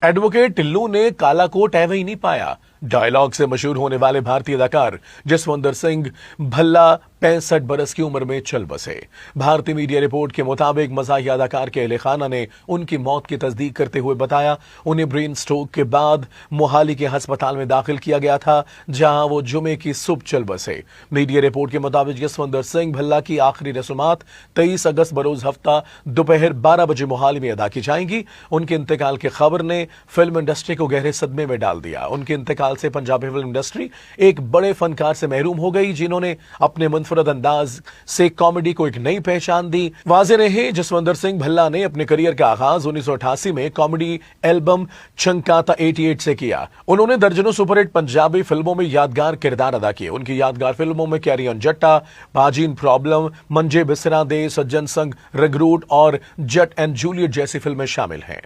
Advocate Tillu ने काला coat ऐवे ही नहीं पाया। डायलॉग से मशहूर होने वाले भारतीय अदाकार जसवंत सिंह भल्ला 65 बरस की उम्र में चल बसे। भारतीय मीडिया रिपोर्ट के मुताबिक मज़ाहिया अदाकार के अहले खाना ने उनकी मौत की तस्दीक करते हुए बताया, उन्हें ब्रेन स्ट्रोक के बाद मोहाली के अस्पताल में दाखिल किया गया था, जहां वो जुमे की सुबह चल बसे। मीडिया रिपोर्ट के मुताबिक जसवंत सिंह भल्ला की आखिरी रस्मात 23 अगस्त बरोज हफ्ता दोपहर 12 बजे मोहाली में अदा की जाएंगी। उनके इंतकाल की खबर ने फिल्म इंडस्ट्री को गहरे सदमे में डाल दिया। उनके इंतकाल से पंजाबी फिल्म इंडस्ट्री एक बड़े फनकार से महरूम हो गई, जिन्होंने अपने मुनफरद अंदाज से कॉमेडी को एक नई पहचान दी। वाज़ेह रहे, जसवंत सिंह भल्ला ने अपने करियर का आगाज 1988 में कॉमेडी एल्बम चंकाता 88 से किया। उन्होंने दर्जनों सुपरहिट पंजाबी फिल्मों में यादगार किरदार अदा किए। उनकी यादगार फिल्मों में कैरी ऑन जट्टा, बाजीन प्रॉब्लम, मंजे बिसरा दे, सज्जन संग, रगरूट और जट एंड जूलियट जैसी फिल्में शामिल हैं।